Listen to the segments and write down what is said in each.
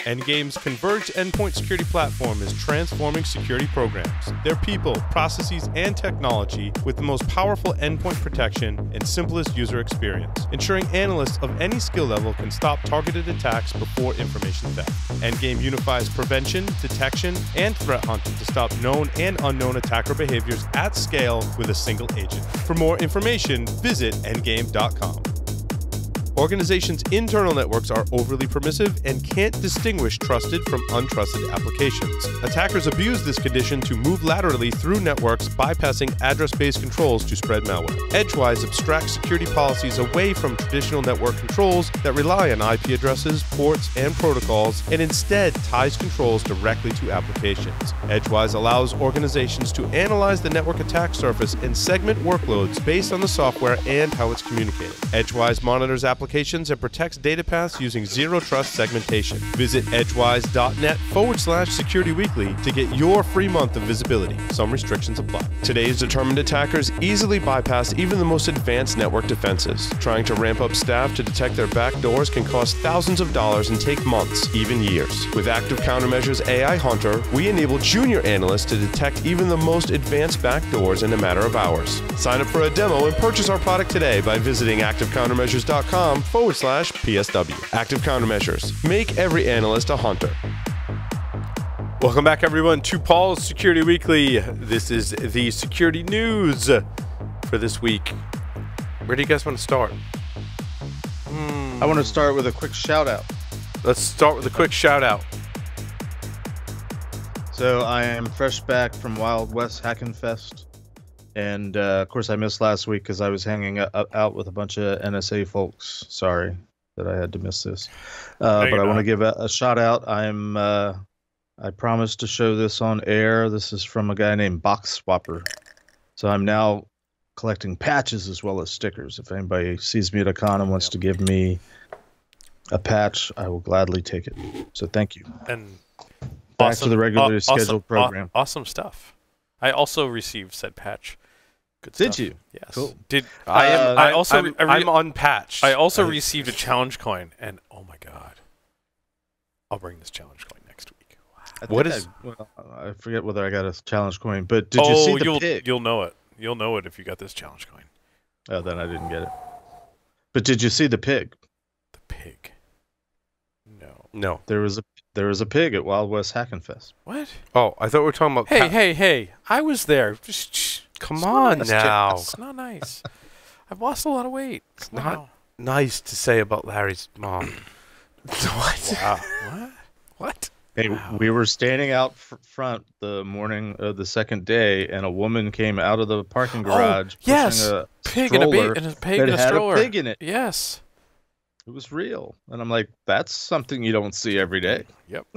Endgame's converged endpoint security platform is transforming security programs, their people, processes, and technology with the most powerful endpoint protection and simplest user experience, ensuring analysts of any skill level can stop targeted attacks before information theft. Endgame unifies prevention, detection, and threat hunting to stop known and unknown attacker behaviors at scale with a single agent. For more information, visit endgame.com. Organizations' internal networks are overly permissive and can't distinguish trusted from untrusted applications. Attackers abuse this condition to move laterally through networks, bypassing address-based controls to spread malware. Edgewise abstracts security policies away from traditional network controls that rely on IP addresses, ports, and protocols, and instead ties controls directly to applications. Edgewise allows organizations to analyze the network attack surface and segment workloads based on the software and how it's communicated. Edgewise monitors applications and protects data paths using zero trust segmentation. Visit edgewise.net/Security Weekly to get your free month of visibility. Some restrictions apply. Today's determined attackers easily bypass even the most advanced network defenses. Trying to ramp up staff to detect their backdoors can cost thousands of dollars and take months, even years. With Active Countermeasures AI Hunter, we enable junior analysts to detect even the most advanced backdoors in a matter of hours. Sign up for a demo and purchase our product today by visiting activecountermeasures.com/PSW. Active Countermeasures. Make every analyst a hunter. Welcome back, everyone, to Paul's Security Weekly. This is the security news for this week. Where do you guys want to start? I want to start with a quick shout out. Let's start with a quick shout out. So I am fresh back from Wild West Hackin' Fest. And, of course, I missed last week because I was hanging out with a bunch of NSA folks. Sorry that I had to miss this. But I want to give a shout out. I promised to show this on air. This is from a guy named Box Swapper. So I'm now collecting patches as well as stickers. If anybody sees me at a con and wants to give me a patch, I will gladly take it. So thank you. And back to the regularly scheduled program. Awesome stuff. I also received said patch. Good Did stuff. you? Yes. Cool. I'm unpatched. I also received a challenge coin, and oh my god, I'll bring this challenge coin next week. What is? I forget whether I got a challenge coin, but did you see the pig? You'll know it. You'll know it if you got this challenge coin. Oh, then I didn't get it. But did you see the pig? The pig. No. No. There was a pig at Wild West Hackin' Fest. What? Oh, I thought we were talking about. Hey! I was there. Just come on now. It's not nice. I've lost a lot of weight. It's not nice to say about Larry's mom. What? Wow. What? Hey, we were standing out front the morning of the second day, and a woman came out of the parking garage. Yes, pushing a pig and a pig in a stroller. A pig in it. Yes, it was real, and I'm like, that's something you don't see every day. Yep.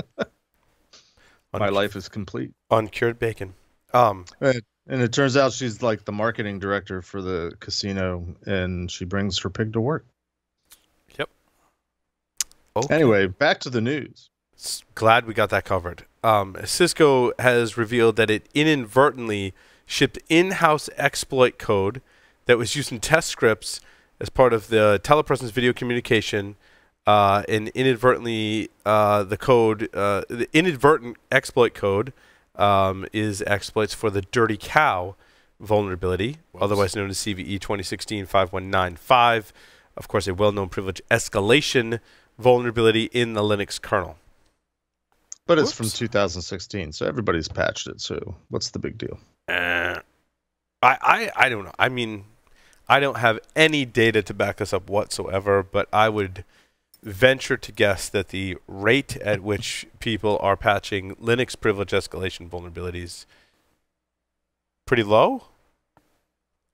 My life is complete. Uncured bacon. And it turns out she's like the marketing director for the casino, and she brings her pig to work. Yep. Okay. Anyway, back to the news. Glad we got that covered. Cisco has revealed that it inadvertently shipped in-house exploit code that was used in test scripts as part of the telepresence video communication, and inadvertently the inadvertent exploit code is exploits for the dirty cow vulnerability, otherwise known as CVE 2016-5195. Of course, a well-known privilege escalation vulnerability in the Linux kernel. But it's from 2016, so everybody's patched it. So what's the big deal? I don't know. I mean, I don't have any data to back this up whatsoever, but I would venture to guess that the rate at which people are patching Linux privilege escalation vulnerabilities pretty low.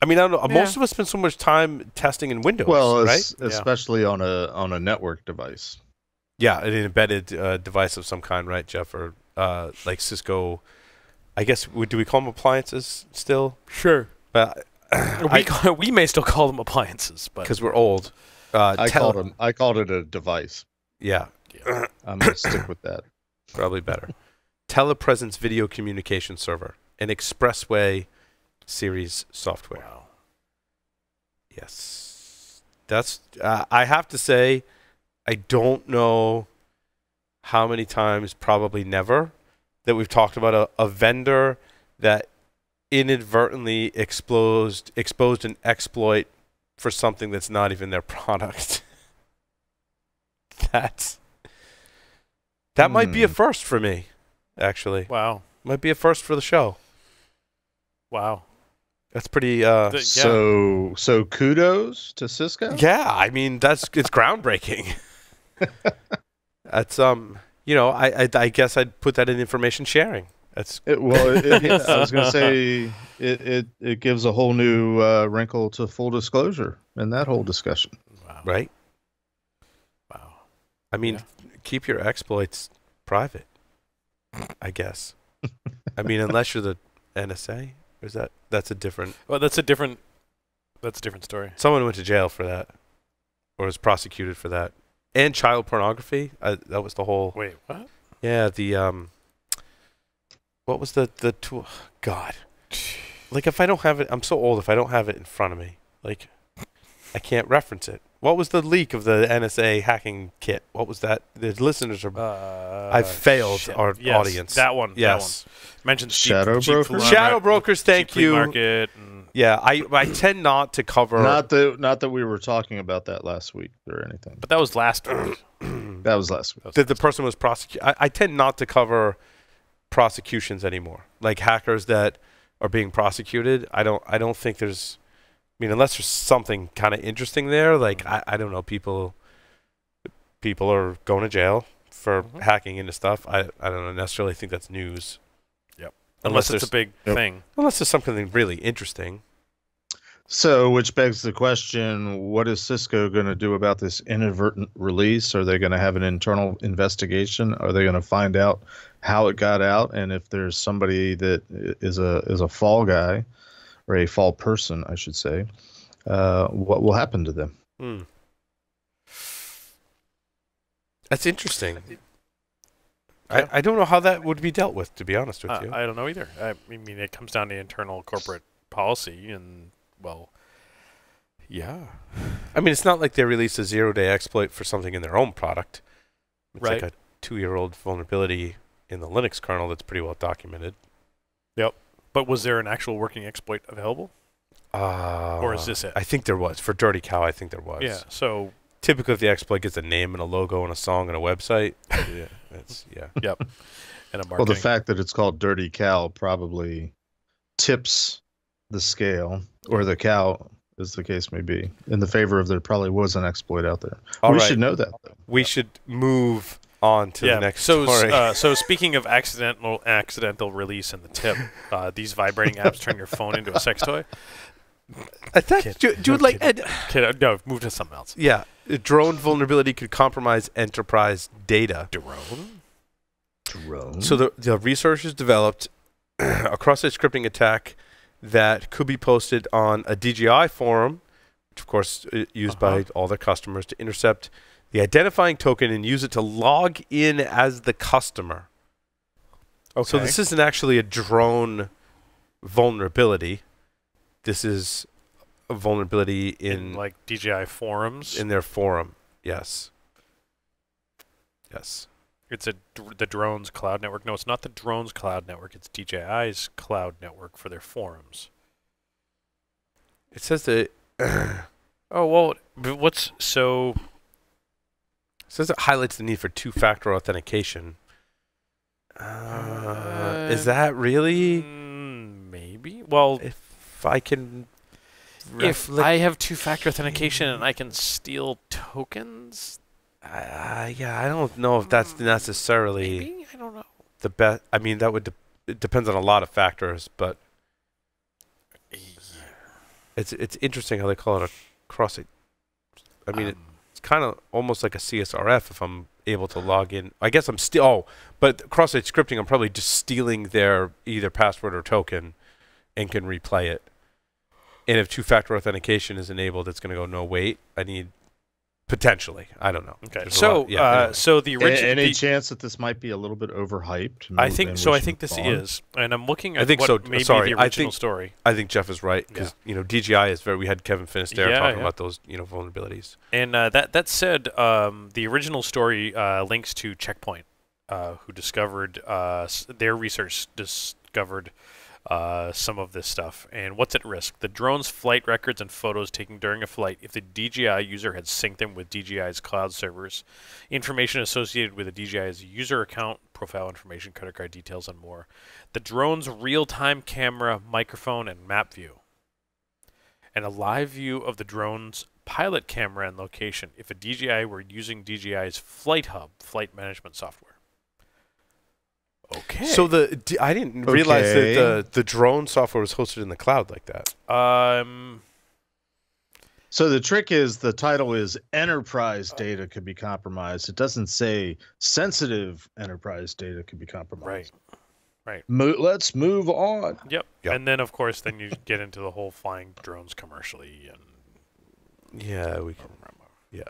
I mean, I don't know. Yeah. Most of us spend so much time testing in Windows, right? Especially on a network device. Yeah, an embedded device of some kind, right, Jeff? Or like Cisco, I guess, do we call them appliances still? Sure. But we may still call them appliances, but because we're old. I called it a device. Yeah. I'm going to stick with that. Probably better. Telepresence video communication server, an Expressway series software. Wow. Yes. That's, I have to say, I don't know how many times, probably never, that we've talked about a vendor that inadvertently exposed an exploit for something that's not even their product. That might be a first for me, actually. Wow. Might be a first for the show. Wow. That's pretty. Yeah. So kudos to Cisco. Yeah, I mean it's groundbreaking. That's I guess I'd put that in information sharing. That's I was going to say it gives a whole new wrinkle to full disclosure in that whole discussion. Wow. right. Wow. I mean, Yeah. keep your exploits private, I guess. I mean, unless you're the NSA, or that's a different. Well, that's a different story. Someone went to jail for that, or was prosecuted for that, and child pornography. That was the whole. Wait, what? Yeah, the what was the tool? God, like if I don't have it, I'm so old. If I don't have it in front of me, like I can't reference it. What was the leak of the NSA hacking kit? What was that? The listeners are. I've failed our audience. That one. Yes. That one. Mentioned Shadow brokers? Shadow brokers. Thank you. Market and Yeah, I tend not to cover. Not that we were talking about that last week or anything. but that was last week. That was last week. That the person was prosecuted. I tend not to cover prosecutions anymore. Like hackers that are being prosecuted. I don't think there's. I mean, unless there's something kind of interesting there. Like I don't know. People are going to jail for hacking into stuff. I don't necessarily think that's news. Yep. Unless it's a big thing. Unless there's something really interesting. So, which begs the question, what is Cisco going to do about this inadvertent release? Are they going to have an internal investigation? Are they going to find out how it got out? And if there's somebody that is a fall guy, or a fall person, I should say, what will happen to them? That's interesting. Yeah. I don't know how that would be dealt with, to be honest with you. I don't know either. I mean, it comes down to internal corporate policy, and well, yeah. I mean, it's not like they released a zero-day exploit for something in their own product. It's Right. like a 2-year-old vulnerability in the Linux kernel that's pretty well documented. Yep. But was there an actual working exploit available? Or is this it? I think there was. For Dirty Cow, I think there was. Yeah. So Typically, if the exploit gets a name and a logo and a song and a website, yep. And a marketing. Well, the fact that it's called Dirty Cow probably tips the scale, or the cow, as the case may be, in the favor of there probably was an exploit out there. All we right. should know that, though. We should move on to the next so, story. So speaking of accidental release in the tip, these vibrating apps turn your phone into a sex toy. I thought, dude, like, No, move to something else. yeah, a drone vulnerability could compromise enterprise data. Drone? So the researchers developed a cross-site scripting attack that could be posted on a DJI forum, which of course is used by all their customers, to intercept the identifying token and use it to log in as the customer. Okay. So this isn't actually a drone vulnerability. This is a vulnerability in like DJI forums. in their forum. Yes. Yes. It's the drones cloud network. No, it's not the drones cloud network. It's DJI's cloud network for their forums. It says that. Oh well, but what's so? It says it highlights the need for two-factor authentication. Is that really? Maybe. Well, If I can. if I have two-factor authentication and I can steal tokens, Yeah, I don't know if that's necessarily maybe I don't know. the best. I mean, that would. It depends on a lot of factors, but it's interesting how they call it a cross-site. I mean, it's kind of almost like a CSRF if I'm able to log in. I guess I'm still. Oh, but cross-site scripting, I'm probably just stealing their either password or token, and can replay it. And if two-factor authentication is enabled, it's going to go, no, wait, I need potentially. I don't know. Okay, There's a so lot- yeah, anyway. so the original. Any chance that this might be a little bit overhyped? I think so. I think this Maybe we should is, and I'm looking at I think what so. maybe Sorry, the I original think- story. I think Jeff is right because DJI is very. We had Kevin Finisterre Yeah, talking yeah. about those vulnerabilities. And that said, the original story links to Checkpoint, who discovered their research discovered some of this stuff. And what's at risk? The drone's flight records and photos taken during a flight, if the DJI user had synced them with DJI's cloud servers, information associated with the DJI's user account, profile information, credit card details, and more. The drone's real-time camera, microphone, and map view. And a live view of the drone's pilot camera and location if a DJI were using DJI's Flight Hub flight management software. Okay. So I didn't realize that the drone software was hosted in the cloud like that. So the trick is the title is enterprise data could be compromised. It doesn't say sensitive enterprise data could be compromised. Right. Let's move on. Yep. And then, of course, then you get into the whole flying drones commercially. And yeah, we can. Yeah.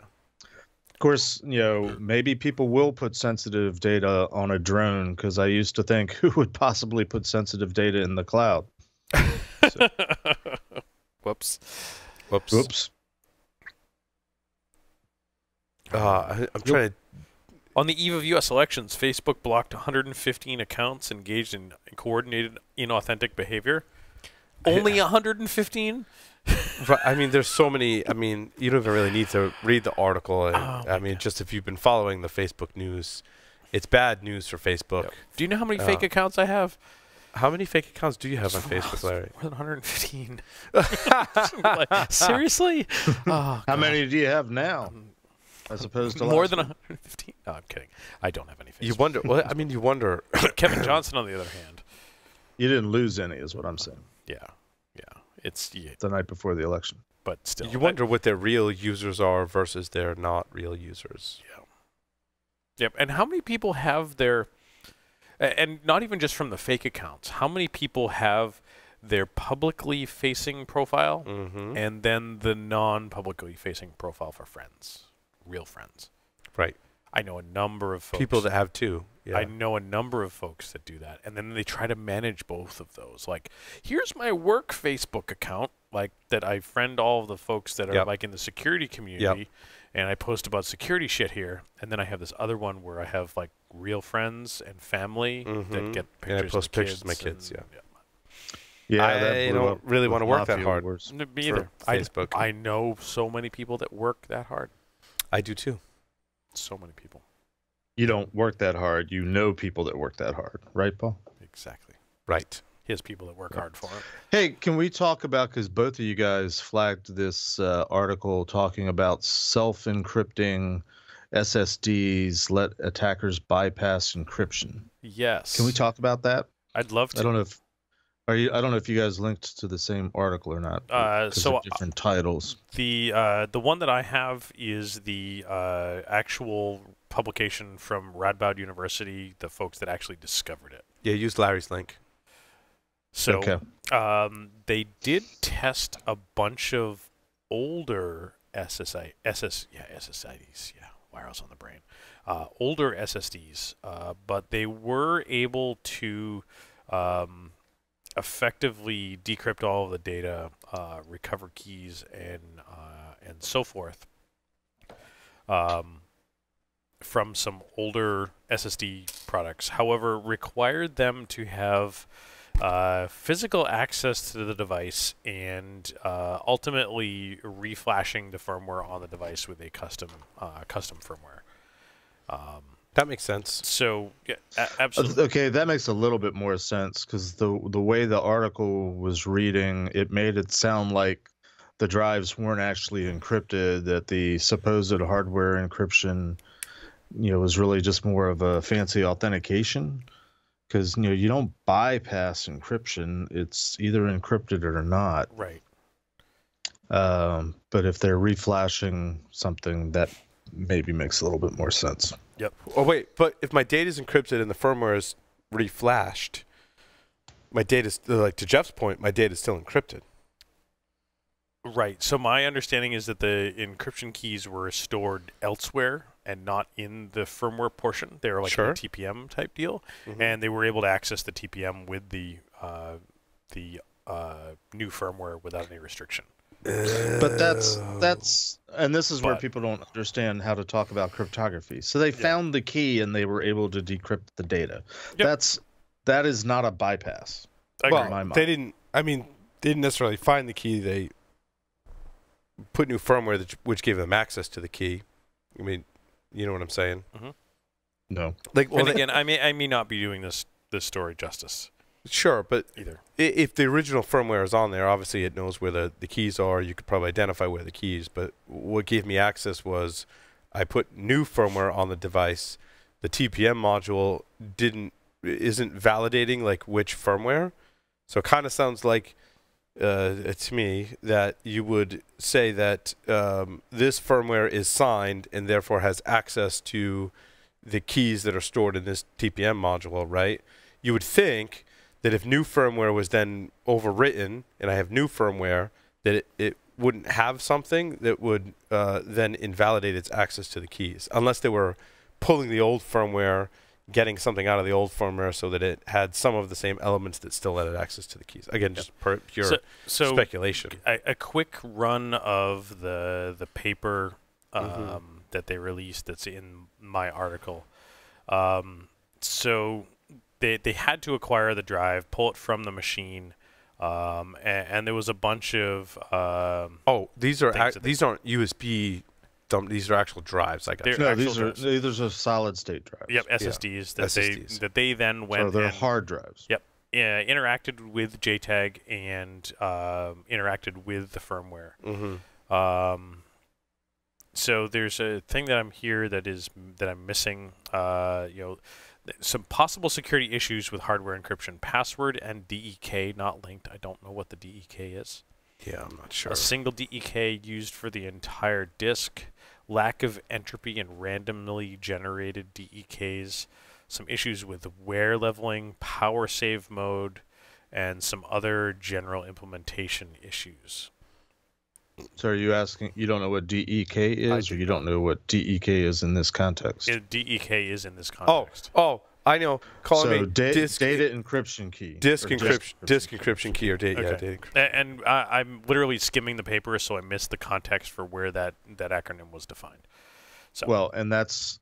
Of course, maybe people will put sensitive data on a drone, because I used to think, who would possibly put sensitive data in the cloud? So. Whoops. I'm trying to. On the eve of U.S. elections, Facebook blocked 115 accounts engaged in coordinated inauthentic behavior. Only 115? I mean, there's so many. I mean, you don't even really need to read the article. And, just if you've been following the Facebook news, it's bad news for Facebook. Yep. Do you know how many fake accounts I have? How many fake accounts do you have on Facebook, Larry? More than 115. Seriously? How many do you have now? As opposed to more than 115? No, I'm kidding. I don't have any Facebook. You wonder. Well, I mean, you wonder. Kevin Johnson, on the other hand. You didn't lose any, is what I'm saying. Yeah. It's the night before the election. But still. You wonder what their real users are versus their not real users. Yeah. Yep. And how many people have their, and not even just from the fake accounts, how many people have their publicly facing profile and then the non-publicly facing profile for friends, real friends? Right. I know a number of folks. People that have two. Yeah. I know a number of folks that do that. And then they try to manage both of those. Like, here's my work Facebook account, like, that I friend all of the folks that are, like, in the security community. And I post about security shit here. And then I have this other one where I have, like, real friends and family that get pictures and I post of pictures of my kids, Yeah, I don't really want to work that hard. Me either. Facebook. I know so many people that work that hard. I do, too. So many people. You don't work that hard. You know people that work that hard. Right, Paul? Exactly. Right. He has people that work hard for him. Hey, can we talk about, because both of you guys flagged this article talking about self-encrypting SSDs, let attackers bypass encryption. Yes. Can we talk about that? I'd love to. I don't know if you guys linked to the same article or not. So different titles. The one that I have is the actual publication from Radboud University, the folks that actually discovered it. Yeah, use Larry's link. So they did test a bunch of older SSIDs, wires on the brain, older SSDs, but they were able to effectively decrypt all of the data, recover keys, and so forth from some older SSD products. However, required them to have physical access to the device and ultimately reflashing the firmware on the device with a custom firmware. That makes sense. So, yeah, absolutely. Okay, that makes a little bit more sense, because the way the article was reading, it made it sound like the drives weren't actually encrypted, that the supposed hardware encryption, was really just more of a fancy authentication. Because, you don't bypass encryption. It's either encrypted or not. Right. But if they're reflashing something, that maybe makes a little bit more sense. Yep. Oh, wait. But if my data is encrypted and the firmware is reflashed, my data, like to Jeff's point, my data is still encrypted. Right. So my understanding is that the encryption keys were stored elsewhere and not in the firmware portion. They were like a TPM type deal, and they were able to access the TPM with the new firmware without any restriction. But that's and this is where But- people don't understand how to talk about cryptography. So they found the key and they were able to decrypt the data. Yep. That is not a bypass. I Well, agree. my mind. they didn't. I mean, they didn't necessarily find the key. They put new firmware which gave them access to the key. I mean, you know what I'm saying? No. Like, well, And again, I may not be doing this story justice sure, but either. if the original firmware is on there, obviously it knows where the keys are. You could probably identify where the keys. But what gave me access was I put new firmware on the device. The TPM module isn't validating like which firmware. So it kind of sounds like to me that you would say that this firmware is signed and therefore has access to the keys that are stored in this TPM module, right? You would think that if new firmware was then overwritten and I have new firmware, that it wouldn't have something that would then invalidate its access to the keys, unless they were pulling the old firmware, getting something out of the old firmware so that it had some of the same elements that still had access to the keys. Again, just pure So speculation. a quick run of the paper that they released that's in my article. So they had to acquire the drive, pull it from the machine, and there was a bunch of These aren't USB. These are actual drives. I got They're you. No, actual these are solid state drives. Yep, SSDs that SSDs. they then went So they're and hard drives. Yep. Interacted with JTAG and interacted with the firmware. So there's a thing that I'm here that I'm missing. Some possible security issues with hardware encryption. Password and DEK not linked. I don't know what the DEK is. Yeah, I'm not sure. A single DEK used for the entire disk. Lack of entropy and randomly generated DEKs. Some issues with wear leveling, power save mode, and some other general implementation issues. So are you asking, you don't know what DEK is, or you don't know what DEK is in this context? DEK is in this context. Oh, I know. Call me data encryption key. disk or encryption key or data. Okay. Yeah, data encryption. And I'm literally skimming the paper, so I missed the context for where that acronym was defined. So Well, and that's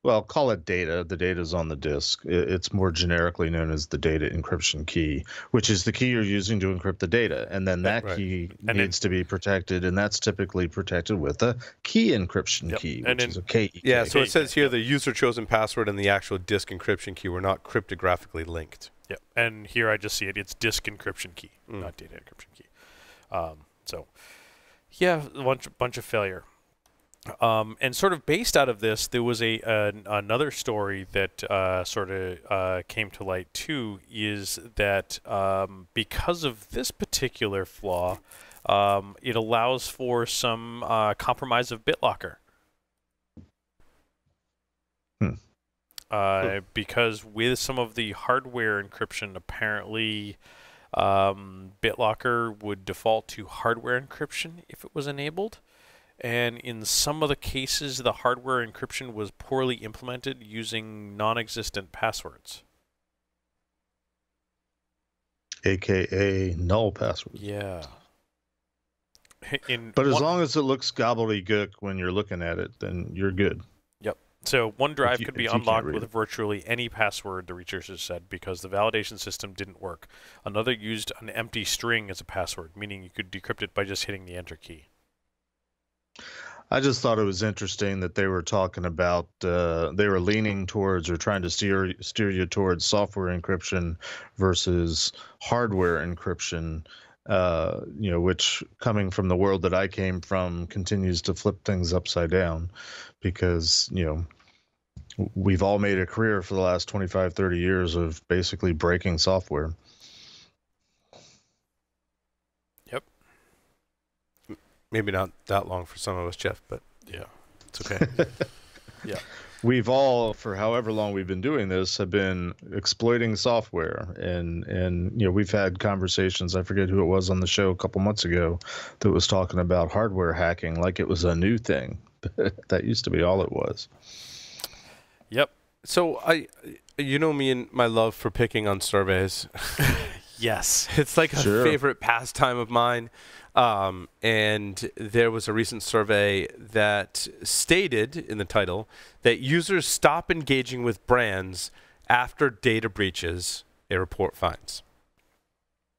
well, call it data. The data's on the disk. It's more generically known as the data encryption key, which is the key you're using to encrypt the data. And then that Right. key And needs to be protected, and that's typically protected with a key encryption Yep. key, And which then- is a KEK. Yeah, so Okay. it says here the user chosen password and the actual disk encryption key were not cryptographically linked. yeah, and here I just see it. It's disk encryption key, not data encryption key. So yeah, bunch of failure. And sort of based out of this, there was another story that sort of came to light too, is that because of this particular flaw, it allows for some compromise of BitLocker. Because with some of the hardware encryption, apparently BitLocker would default to hardware encryption if it was enabled. And in some of the cases, the hardware encryption was poorly implemented using non-existent passwords. AKA null password. Yeah. But as long as it looks gobbledygook when you're looking at it, then you're good. Yep. So one drive could be if you can't unlocked read with it. virtually any password, the researchers said, because the validation system didn't work. Another used an empty string as a password, meaning you could decrypt it by just hitting the enter key. I just thought it was interesting that they were talking about they were leaning towards or trying to steer you towards software encryption versus hardware encryption. Which coming from the world that I came from continues to flip things upside down, because we've all made a career for the last 25, 30 years of basically breaking software. Yep. Maybe not that long for some of us, Jeff, but Yeah. it's okay. Yeah. We've all, for however long we've been doing this, have been exploiting software, and we've had conversations. I forget who it was on the show a couple months ago that was talking about hardware hacking like it was a new thing. That used to be all it was. Yep. So you know me and my love for picking on surveys. Yes. It's like a Sure. favorite pastime of mine. And there was a recent survey that stated in the title that users stop engaging with brands after data breaches, they report fines.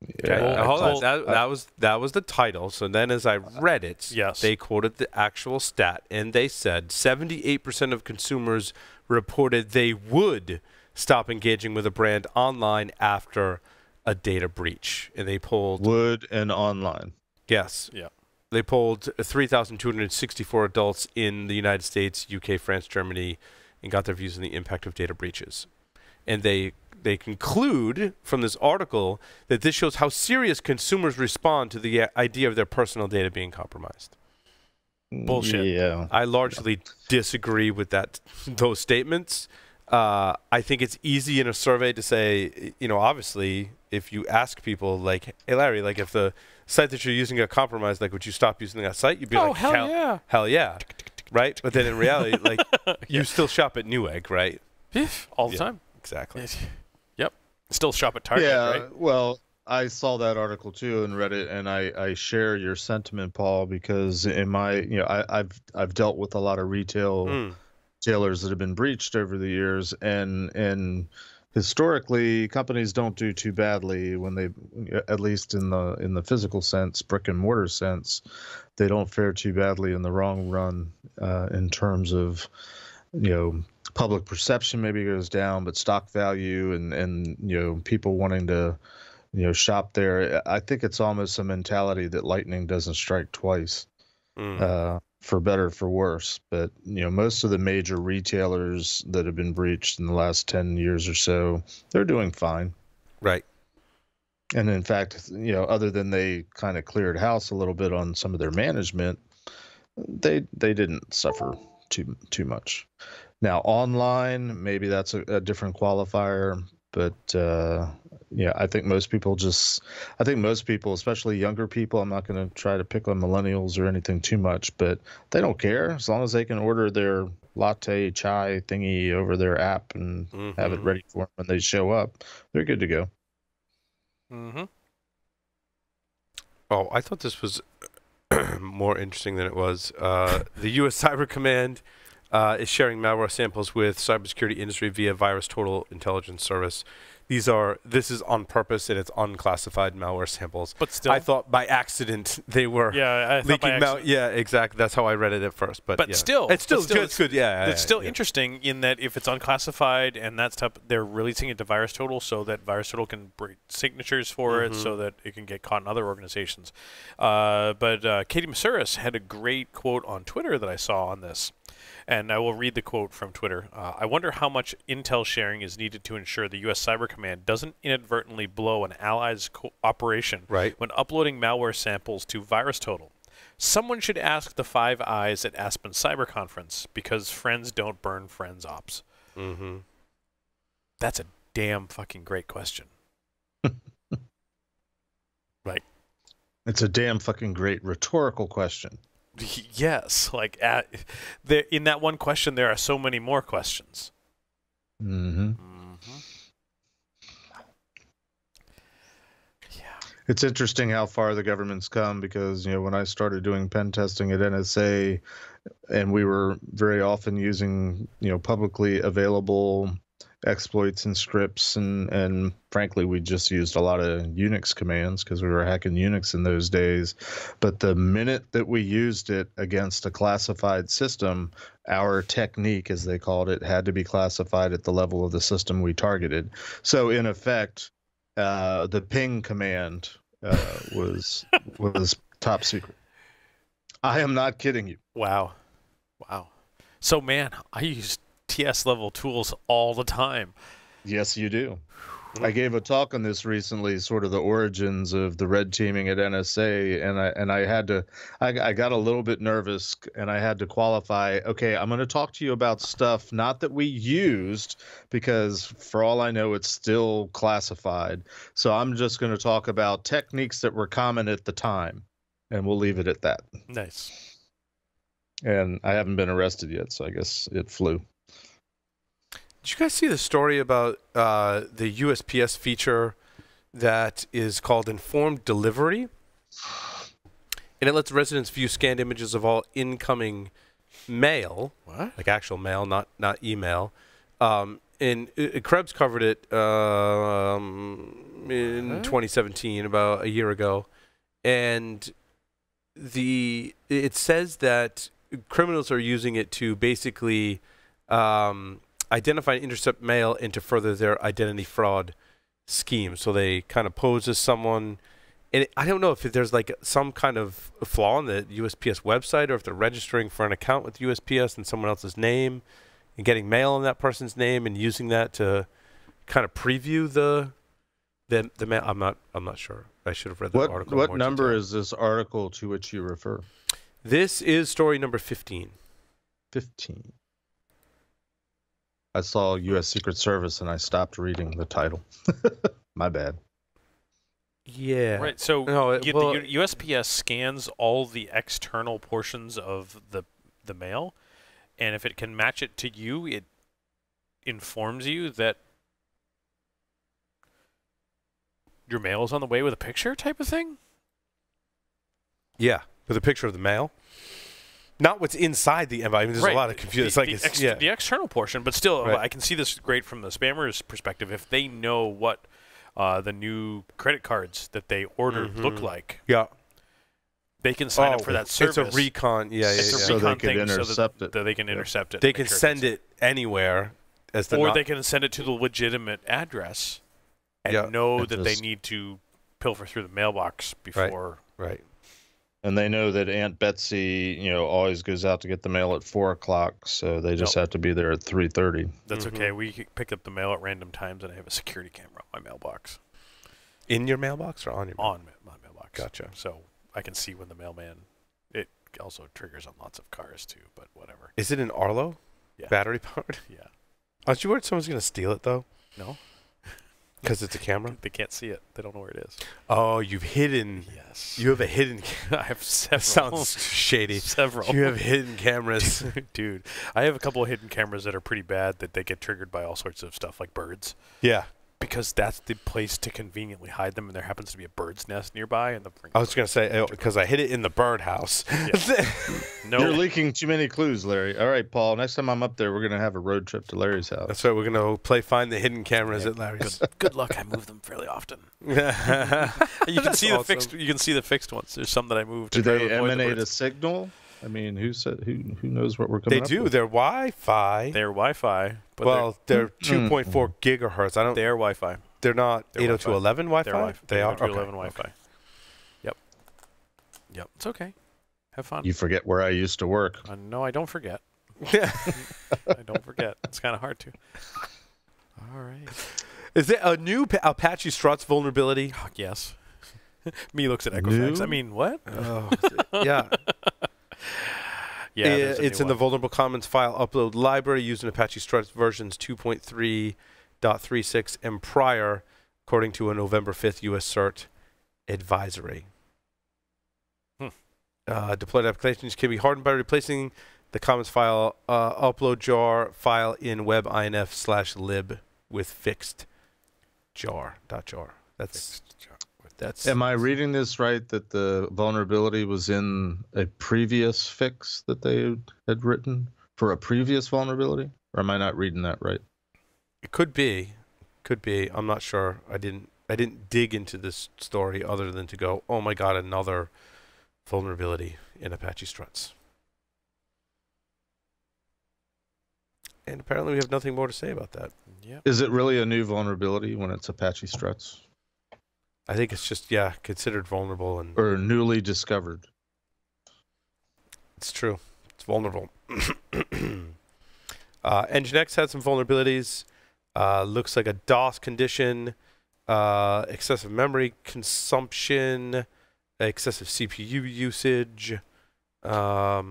Okay. Yeah, Now, hold on. Well, That was the title. So then, as I read it, Yes. they quoted the actual stat, and they said 78% of consumers reported they would stop engaging with a brand online after a data breach, and they polled. Wood and online. Yes. Yeah. They polled 3,264 adults in the United States, UK, France, Germany, and got their views on the impact of data breaches. And they conclude from this article that this shows how serious consumers respond to the idea of their personal data being compromised. Bullshit. Yeah. I largely disagree with those statements. I think it's easy in a survey to say, obviously, if you ask people, like, hey, Larry, like, if the site that you're using got compromised, like, would you stop using that site? You'd be like, hell yeah. Hell yeah. Right? But then in reality, like, you still shop at Newegg, right? All the Yeah. time. Exactly. Yep. Still shop at Target, Yeah, right? well, I saw that article too and read it, and I share your sentiment, Paul, because in my, I've dealt with a lot of retailers that have been breached over the years, and historically companies don't do too badly when they, at least in the physical sense, brick and mortar sense, they don't fare too badly in the long run in terms of, public perception maybe goes down, but stock value and people wanting to shop there. I think it's almost a mentality that lightning doesn't strike twice, for better for worse. But most of the major retailers that have been breached in the last 10 years or so, they're doing fine. Right. And in fact, other than they kind of cleared house a little bit on some of their management, they didn't suffer too much. Now, online, maybe that's a different qualifier, but I think most people, especially younger people, I'm not going to try to pick on millennials or anything too much, but they don't care as long as they can order their latte chai thingy over their app and have it ready for them when they show up. They're good to go. Mm-hmm. Oh, I thought this was more interesting than it was. The U.S. Cyber Command is sharing malware samples with cybersecurity industry via Virus Total Intelligence Service. This is on purpose, and it's unclassified malware samples. But still, I thought by accident they were leaking malware. Yeah, exactly. That's how I read it at first. But yeah. still, it's still good. Yeah, it's still interesting in that if it's unclassified and that stuff, they're releasing it to Virus Total so that Virus Total can break signatures for it, so that it can get caught in other organizations. But Katie Masuris had a great quote on Twitter that I saw on this. And I will read the quote from Twitter. I wonder how much intel sharing is needed to ensure the U.S. Cyber Command doesn't inadvertently blow an ally's operation when uploading malware samples to VirusTotal. Someone should ask the Five Eyes at Aspen Cyber Conference, because friends don't burn friends' ops. Mm-hmm. That's a damn fucking great question. Right. It's a damn fucking great rhetorical question. Yes, like in that one question, there are so many more questions. Mm-hmm. Yeah. It's interesting how far the government's come, because when I started doing pen testing at NSA, and we were very often using publicly available exploits and scripts, and frankly we just used a lot of Unix commands because we were hacking Unix in those days. But the minute that we used it against a classified system, our technique, as they called it, had to be classified at the level of the system we targeted. So in effect, the ping command was top secret. I am not kidding you. Wow. So man, I used TS level tools all the time. Yes, you do. I gave a talk on this recently, sort of the origins of the red teaming at NSA, and I got a little bit nervous, and I had to qualify. Okay, I'm going to talk to you about stuff not that we used, because for all I know, it's still classified. So I'm just going to talk about techniques that were common at the time, and we'll leave it at that. Nice. And I haven't been arrested yet, so I guess it flew. Did you guys see the story about the USPS feature that is called Informed Delivery. And it lets residents view scanned images of all incoming mail, like actual mail, not email. Krebs covered it in 2017, about a year ago. And it says that criminals are using it to basically identify and intercept mail and to further their identity fraud scheme. So they kind of pose as someone, and I don't know if there's like some kind of flaw on the USPS website, or if they're registering for an account with USPS in someone else's name and getting mail in that person's name and using that to kind of preview the mail. I'm not sure. I should have read the article. What number is this article to which you refer? This is story number 15. 15. I saw U.S. Secret Service and I stopped reading the title. My bad. Yeah. Right. So the USPS scans all the external portions of the mail, and if it can match it to you, it informs you that your mail is on the way with a picture, type of thing. Yeah, with a picture of the mail. Not what's inside the envelope. I mean, there's a lot of confusion. It's like the external portion, but still, I can see this great from the spammer's perspective. If they know what the new credit cards that they ordered look like, they can sign up for that service. It's a recon, It's a recon thing, so that they can intercept it. They can send it anywhere, or they can send it to the legitimate address and know that they need to pilfer through the mailbox before. Right. And they know that Aunt Betsy, always goes out to get the mail at 4 o'clock, so they just have to be there at 3:30. That's okay. We pick up the mail at random times, and I have a security camera on my mailbox. In your mailbox or on your mailbox? On my mailbox. Gotcha. So I can see when the mailman. It also triggers on lots of cars too, but whatever. Is it an Arlo? Yeah. Battery powered? Yeah. Aren't you worried someone's going to steal it though? No. Because it's a camera? They can't see it. They don't know where it is. Oh, you've hidden. Yes. You have a hidden I have several. That sounds shady. Several. You have hidden cameras. Dude, I have a couple of hidden cameras that are pretty bad, that they get triggered by all sorts of stuff like birds. Yeah. Because that's the place to conveniently hide them, and there happens to be a bird's nest nearby. And I was going to say, because I hid it in the birdhouse. Yeah. No. You're leaking too many clues, Larry. All right, Paul, next time I'm up there, we're going to have a road trip to Larry's house. That's right. We're going to play Find the Hidden Cameras at Larry's. Good luck. I move them fairly often. You can see the fixed. You can see the fixed ones. There's some that I moved. Do they emanate a signal? I mean, who knows what we're coming up with? They do. They're Wi-Fi. They're Wi-Fi. But they're 2.4 gigahertz. They're Wi-Fi. They're not 802.11 Wi-Fi? They are 802.11 Okay. Wi-Fi. Yep. It's okay. Have fun. You forget where I used to work. No, I don't forget. I don't forget. It's kind of hard to. All right. Is it a new Apache Struts vulnerability? Yes. Me looks at Equifax. New? I mean, what? Yeah. Yeah, it's in the Vulnerable Commons file upload library using Apache Struts versions 2.3.36 and prior, according to a November 5th U.S. CERT advisory. Deployed applications can be hardened by replacing the Commons file upload jar file in webinf/lib with fixed jar.jar. That's. Am I reading this right, that the vulnerability was in a previous fix that they had written for a previous vulnerability? Or am I not reading that right? It could be. I'm not sure. I didn't dig into this story other than to go, oh my god, another vulnerability in Apache Struts. And apparently we have nothing more to say about that. Yep. Is it really a new vulnerability when it's Apache Struts? I think it's just, considered vulnerable. Or newly discovered. It's true. It's vulnerable. Nginx had some vulnerabilities. Looks like a DOS condition, excessive memory consumption, excessive CPU usage, a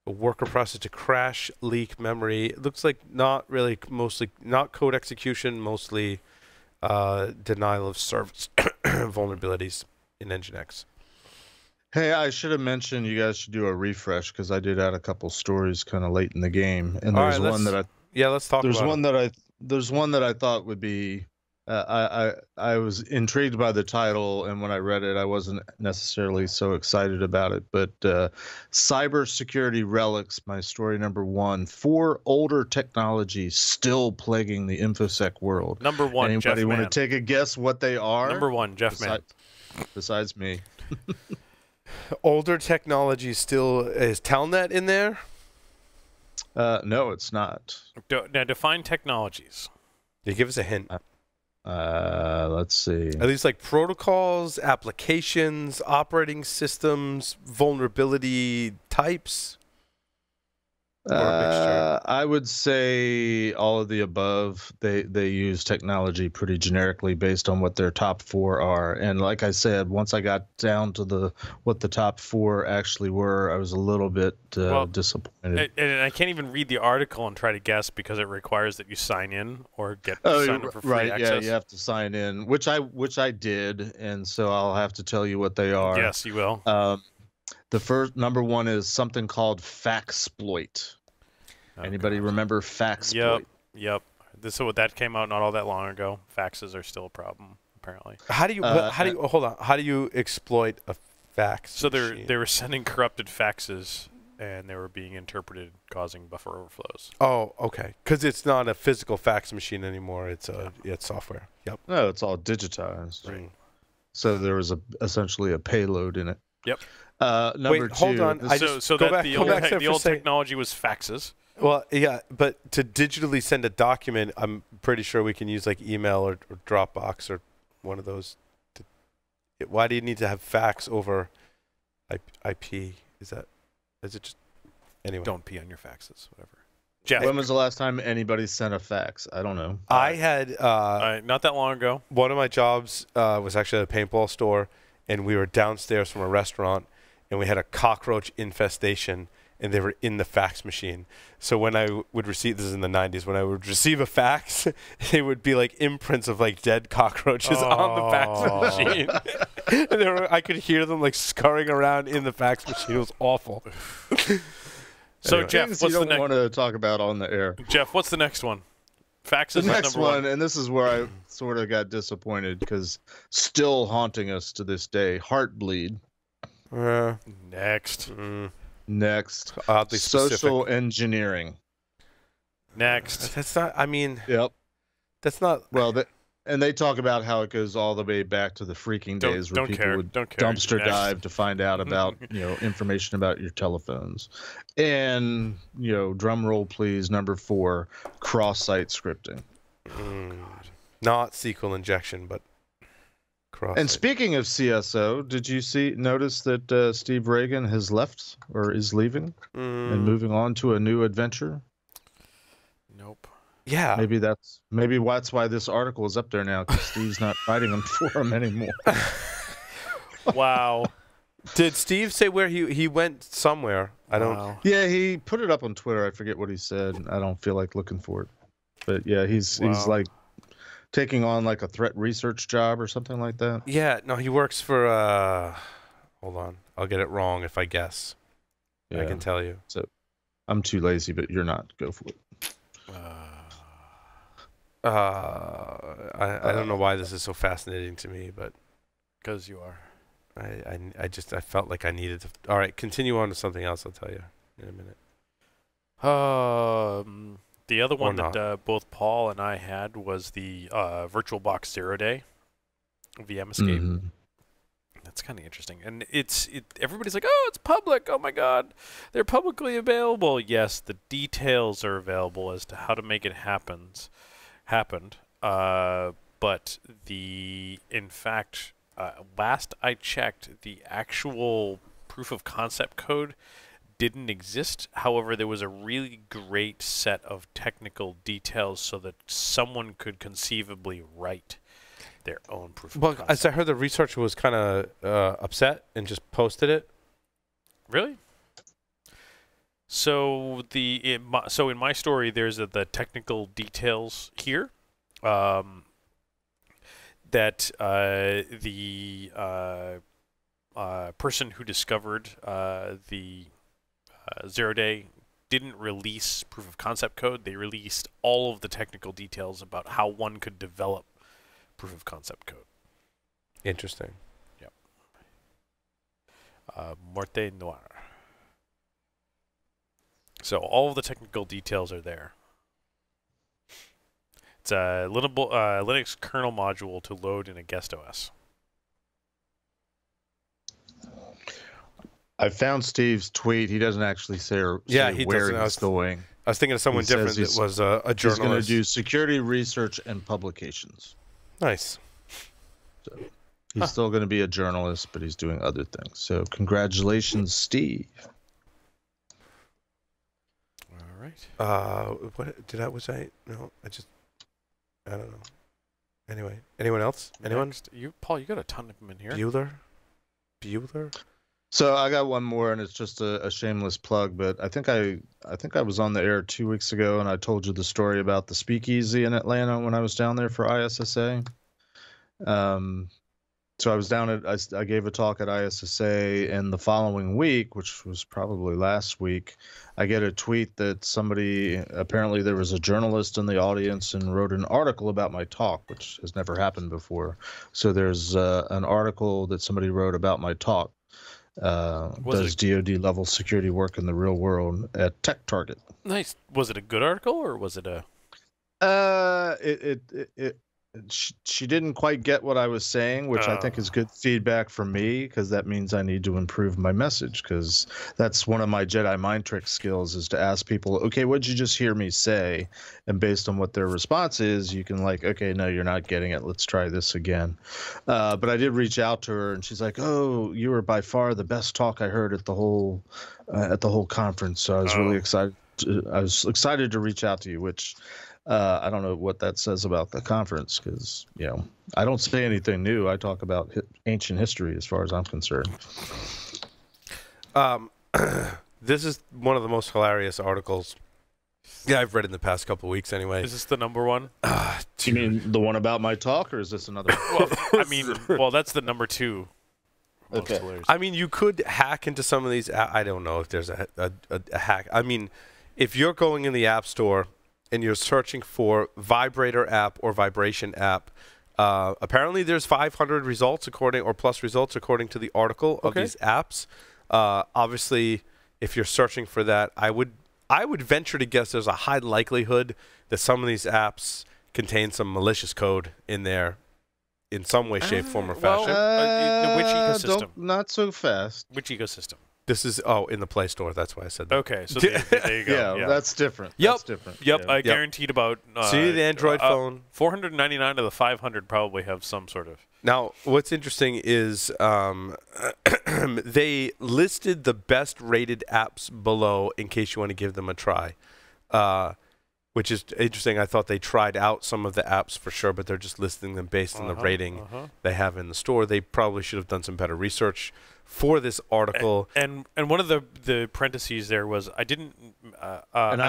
worker process to crash, leak memory. It looks like not code execution, mostly denial of service vulnerabilities in Nginx. Hey, I should have mentioned you guys should do a refresh because I did add a couple stories kind of late in the game, and there's one that I let's talk. There's one that I thought would be I was intrigued by the title, and when I read it, I wasn't necessarily so excited about it. But cybersecurity relics, my story number one: 4 older technologies still plaguing the infosec world. Number one, Anybody Jeff want to Mann. take a guess what they are? Number one, Jeff Mann. Besides me. Older technology still is Telnet in there? No, it's not. Now define technologies. Yeah, give us a hint. Let's see. Are these like protocols, applications, operating systems, vulnerability types? Or a mixture? I would say all of the above. They use technology pretty generically based on what their top 4 are. And like I said, once I got down to what the top 4 actually were, I was a little bit disappointed. And I can't even read the article and try to guess because it requires that you sign in or sign up for free access. Yeah, you have to sign in, which I did, and so I'll have to tell you what they are. Yes, you will. The first number one is something called Faxploit. Anybody remember Faxploit? Yep. So that came out not all that long ago. Faxes are still a problem, apparently. How do you hold on? How do you exploit a fax? So machine? they were sending corrupted faxes, and they were being interpreted, causing buffer overflows. Oh, okay. Because it's not a physical fax machine anymore. It's it's software. Yep. No, it's all digitized. Right. So there was essentially a payload in it. Yep. Number 2. Hold on. The old technology was faxes. Well, yeah, but to digitally send a document, I'm pretty sure we can use like email or Dropbox or one of those. Why do you need to have fax over IP? Is it just anyway? Don't pee on your faxes, whatever. Jeff, when was the last time anybody sent a fax? I don't know. I had not that long ago. One of my jobs was actually at a paintball store, and we were downstairs from a restaurant, and we had a cockroach infestation. And they were in the fax machine. So when I would receive, this is in the 90s, when I would receive a fax, it would be like imprints of like dead cockroaches on the fax machine. And I could hear them like scurrying around in the fax machine. It was awful. So anyway, Jeff, what's the next? Want to talk about on the air? Jeff, what's the next one? Fax is the next number one, and this is where I sort of got disappointed because still haunting us to this day. Heartbleed. Next. Next, oddly social specific. Engineering. Next. That's not. I mean. Yep. That's not. Well, and they talk about how it goes all the way back to the freaking days where people would dumpster dive to find out about information about your telephones. And drum roll please, number 4, cross-site scripting. Not SQL injection, but. And speaking of CSO, did you notice that Steve Reagan has left or is leaving and moving on to a new adventure? Nope. Yeah. Maybe that's why this article is up there now, because Steve's not writing them for him anymore. Wow. Did Steve say where he went somewhere? I don't know. Yeah, he put it up on Twitter. I forget what he said. I don't feel like looking for it. But yeah, he's like taking on like a threat research job or something like that. Yeah, no, he works for hold on. I'll get it wrong if I guess. Yeah. I can tell you. So I'm too lazy, but you're not. Go for it. I don't know why this is so fascinating to me, but because you are. I felt like I needed to. All right, continue on to something else. I'll tell you in a minute. The other one that both Paul and I had was the VirtualBox 0 Day VM escape. Mm-hmm. That's kind of interesting, and everybody's like, "Oh, it's public! Oh my God, they're publicly available." Yes, the details are available as to how to make it happened. But in fact, last I checked, the actual proof of concept code didn't exist. However, there was a really great set of technical details so that someone could conceivably write their own proof of concept. As I heard, the researcher was kind of upset and just posted it. Really? So in my story, there's the technical details here. That the person who discovered the 0 Day didn't release proof of concept code. They released all of the technical details about how one could develop proof of concept code. Interesting. Yep. Morte Noire. So all of the technical details are there. It's a Linux kernel module to load in a guest OS. I found Steve's tweet. He doesn't actually say, He where doesn't. he's going. I was thinking of someone different that was a journalist. He's going to do security research and publications. Nice. So he's still going to be a journalist, but he's doing other things. So congratulations, Steve. All right. What did I? Was I? No, I don't know. Anyway, anyone else? Anyone? Next, Paul, you got a ton of them in here. Bueller. So I got one more, and it's just a shameless plug. But I think I was on the air 2 weeks ago, and I told you the story about the speakeasy in Atlanta when I was down there for ISSA. So I was down I gave a talk at ISSA, and the following week, which was probably last week, I get a tweet that apparently there was a journalist in the audience and wrote an article about my talk, which has never happened before. So there's an article that somebody wrote about my talk. Does DoD level security work in the real world at Tech Target? Nice. Was it a good article, or was it a? She didn't quite get what I was saying, which I think is good feedback for me, because that means I need to improve my message, because that's one of my Jedi mind trick skills, is to ask people, okay, what'd you just hear me say? And based on what their response is, you can okay, no, you're not getting it. Let's try this again. But I did reach out to her, and she's like, oh, you were by far the best talk I heard at the whole conference. So I was really excited. I was excited to reach out to you, which I don't know what that says about the conference, because I don't say anything new. I talk about ancient history as far as I'm concerned. This is one of the most hilarious articles I've read in the past couple of weeks. Anyway, is this the number one? You mean the one about my talk, or is this another one? Well, that's the number two. Okay. I mean, you could hack into some of these. I don't know if there's a hack. I mean, if you're going in the App Store and you're searching for vibrator app or vibration app, apparently there's 500 results plus results according to the article of these apps. Obviously, if you're searching for that, I would venture to guess there's a high likelihood that some of these apps contain some malicious code in there in some way, shape, form, or fashion. Which ecosystem? Not so fast. Which ecosystem? This is in the Play Store. That's why I said that. Okay, so there you go. Yeah, that's different. Yep. That's different. Yep, I guaranteed about. See the Android phone. 499 of the 500 probably have some sort of. Now, what's interesting is they listed the best rated apps below in case you want to give them a try, which is interesting. I thought they tried out some of the apps for sure, but they're just listing them based on the rating they have in the store. They probably should have done some better research for this article. And one of the parentheses there was I didn't. I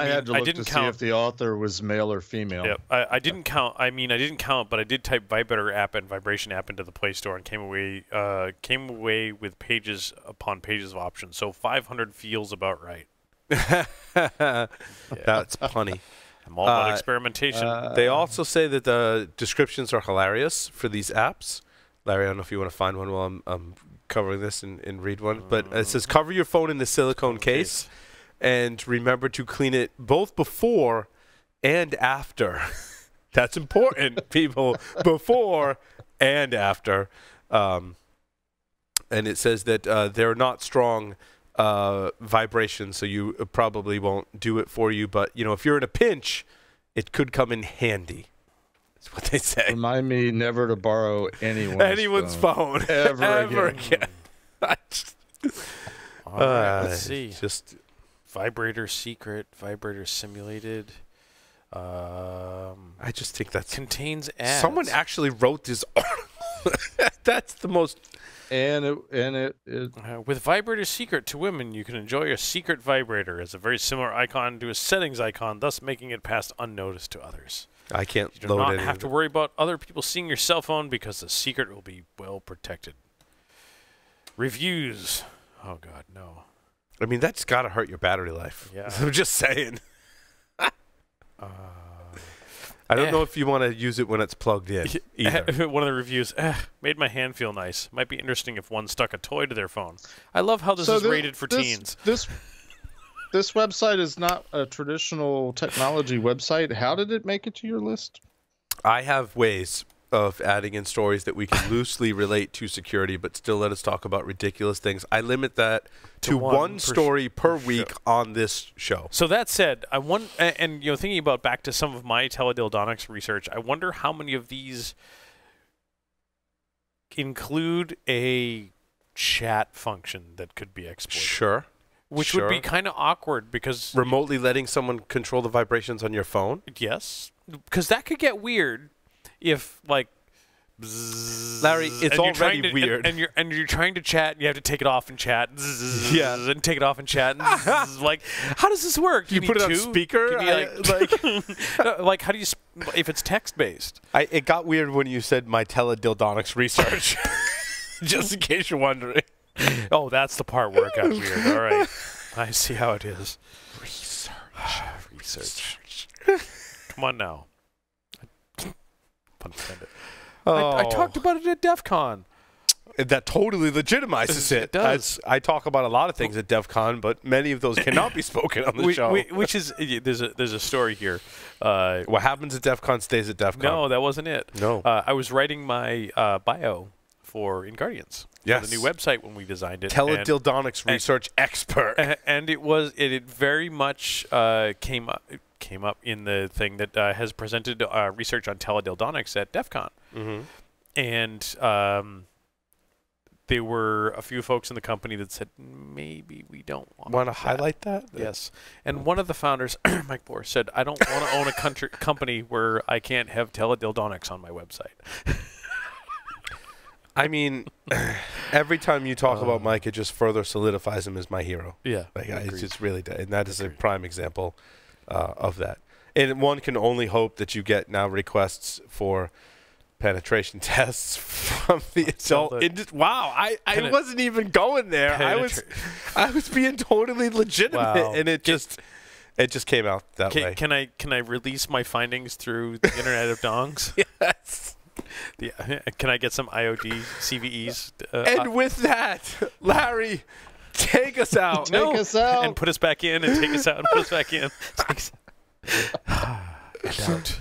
had to look to see if the author was male or female. Yep. I didn't count. I didn't count, but I did type vibrator app and vibration app into the Play Store and came away with pages upon pages of options. So 500 feels about right. That's plenty. I'm all about experimentation. They also say that the descriptions are hilarious for these apps. Larry, I don't know if you want to find one while I'm covering this and read one. But it says, cover your phone in the silicone case and remember to clean it both before and after. That's important, people. Before and after. And it says that they're not strong vibrations, so you probably won't do it for you. But, if you're in a pinch, it could come in handy. That's what they say. Remind me never to borrow anyone's phone ever again. All right, let's see. Just vibrator secret, vibrator simulated. I just think that contains ads. Someone actually wrote this article. That's the most. With vibrator secret to women, you can enjoy a secret vibrator as a very similar icon to a settings icon, thus making it pass unnoticed to others. I can't You do not have to worry about other people seeing your cell phone because the secret will be well protected. Reviews. Oh, God, no. I mean, that's got to hurt your battery life. Yeah. I'm just saying. I don't know if you want to use it when it's plugged in either. One of the reviews, made my hand feel nice. Might be interesting if one stuck a toy to their phone. I love how this is rated for teens. This website is not a traditional technology website. How did it make it to your list? I have ways of adding in stories that we can loosely relate to security, but still let us talk about ridiculous things. I limit that to one story per week on this show. So that said, and thinking about back to some of my teledildonics research, I wonder how many of these include a chat function that could be exploited. Sure. Which would be kind of awkward because remotely letting someone control the vibrations on your phone? Yes. Because that could get weird if, like, Larry, it's already weird. And you're trying to chat, and you have to take it off and chat. Yeah. And take it off and chat. Like, how does this work? You put it on speaker? Like, how do you, if it's text-based? It got weird when you said my teledildonics research. Just in case you're wondering. Oh, that's the part where it got weird. All right. I see how it is. Research. Come on now. Pun intended. I talked about it at DEF CON. That totally legitimizes it. It does. I talk about a lot of things at DEF CON, but many of those cannot be spoken on the show. Which is, there's a story here. What happens at DEF CON stays at DEF CON. No, that wasn't it. No. I was writing my bio for In Guardians. Yes. The new website when we designed it. Teledildonics research expert. And it very much came up in the thing that has presented research on teledildonics at DEF CON. Mm-hmm. And there were a few folks in the company that said, maybe we don't want to highlight that? Yes. And one of the founders, Mike Bohr, said, I don't want to own a company where I can't have teledildonics on my website. I mean, every time you talk about Mike, it just further solidifies him as my hero. Yeah. It's just really, and that is a prime example of that. And one can only hope that you get now requests for penetration tests from the adult. Wow, I wasn't even going there. I was being totally legitimate, and it just came out that way. Can I release my findings through the Internet of Dongs? Yes. Can I get some IOD CVEs? And with that, Larry, take us out. Take us out. And put us back in, and take us out, and put us back in. And out.